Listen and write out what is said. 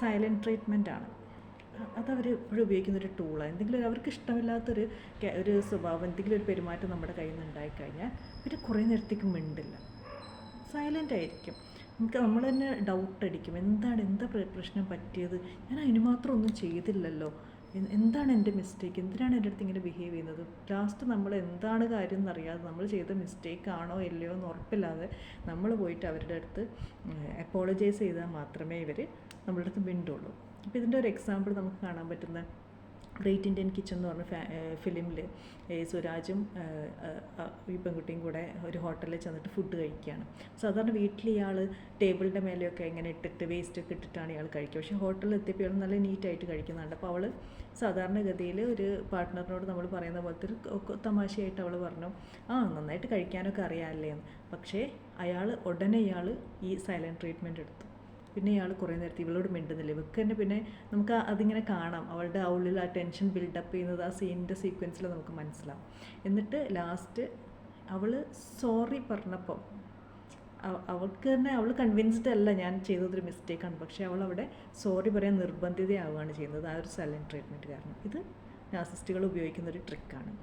Silent treatment ആണ്. അതവർ എപ്പോഴും ഉപയോഗിക്കുന്നൊരു ടൂളാണ്. എന്തെങ്കിലും അവർക്ക് ഇഷ്ടമില്ലാത്തൊരു ഒരു സ്വഭാവം, എന്തെങ്കിലും ഒരു പെരുമാറ്റം നമ്മുടെ കയ്യിൽ നിന്ന് ഉണ്ടായിക്കഴിഞ്ഞാൽ ഇവർ കുറേ നേരത്തേക്ക് മിണ്ടില്ല, സൈലൻ്റ് ആയിരിക്കും. നമുക്ക് നമ്മൾ തന്നെ ഡൗട്ട് അടിക്കും, എന്താ പ്രശ്നം പറ്റിയത്, ഞാൻ അതിന് മാത്രം ഒന്നും ചെയ്തില്ലല്ലോ, എന്താണ് എൻ്റെ മിസ്റ്റേക്ക്, എന്തിനാണ് എൻ്റെ അടുത്ത് ഇങ്ങനെ ബിഹേവ് ചെയ്യുന്നത്. ലാസ്റ്റ് നമ്മൾ എന്താണ് കാര്യം എന്നറിയാതെ നമ്മൾ ചെയ്ത മിസ്റ്റേക്ക് ആണോ ഇല്ലയോ എന്ന് ഉറപ്പില്ലാതെ നമ്മൾ പോയിട്ട് അവരുടെ അടുത്ത് അപ്പോളജൈസ് ചെയ്താൽ മാത്രമേ ഇവർ നമ്മളുടെ അടുത്ത് മിണ്ടുള്ളൂ. അപ്പോൾ ഇതിൻ്റെ ഒരു എക്സാമ്പിൾ നമുക്ക് കാണാൻ പറ്റുന്ന ഗ്രേറ്റ് ഇന്ത്യൻ കിച്ചൺ എന്ന് പറഞ്ഞ ഫിലിമിൽ സുരാജും ഈ പെൺകുട്ടിയും കൂടെ ഒരു ഹോട്ടലിൽ ചെന്നിട്ട് ഫുഡ് കഴിക്കുകയാണ്. സാധാരണ വീട്ടിൽ ഇയാൾ ടേബിളിൻ്റെ മേലെയൊക്കെ ഇങ്ങനെ ഇട്ടിട്ട് വേസ്റ്റൊക്കെ ഇട്ടിട്ടാണ് ഇയാൾ കഴിക്കുക. പക്ഷേ ഹോട്ടലിൽ എത്തിയപ്പോൾ ഇയാൾ നല്ല നീറ്റായിട്ട് കഴിക്കുന്നുണ്ട്. അപ്പോൾ അവൾ സാധാരണഗതിയിൽ ഒരു പാർട്ട്ണറിനോട് നമ്മൾ പറയുന്ന പോലത്തെ ഒരു തമാശയായിട്ട് അവൾ പറഞ്ഞു, നന്നായിട്ട് കഴിക്കാനൊക്കെ അറിയാമല്ലേ എന്ന്. പക്ഷേ ഉടനെ ഇയാൾ ഈ സൈലൻറ്റ് ട്രീറ്റ്മെൻറ്റ് എടുത്തു. പിന്നെ ഇയാൾ കുറേ നേരത്തെ ഇവളോട് മിണ്ടുന്നില്ല. ഇവൾക്ക് തന്നെ പിന്നെ നമുക്ക് അതിങ്ങനെ കാണാം, അവളുടെ ഉള്ളിൽ ആ ടെൻഷൻ ബിൽഡപ്പ് ചെയ്യുന്നത് ആ സീനിൻ്റെ സീക്വൻസിൽ നമുക്ക് മനസ്സിലാവും. എന്നിട്ട് ലാസ്റ്റ് അവൾ സോറി പറഞ്ഞപ്പോൾ അവൾക്ക് തന്നെ അവൾ കൺവിൻസ്ഡ് അല്ല ഞാൻ ചെയ്തതൊരു മിസ്റ്റേക്കാണ്, പക്ഷേ അവൾ അവിടെ സോറി പറയാൻ നിർബന്ധിതയാവുകയാണ് ചെയ്യുന്നത് ആ ഒരു സൈലൻറ്റ് ട്രീറ്റ്മെൻറ്റ് കാരണം. ഇത് നാർസിസ്റ്റുകൾ ഉപയോഗിക്കുന്നൊരു ട്രിക്കാണ്.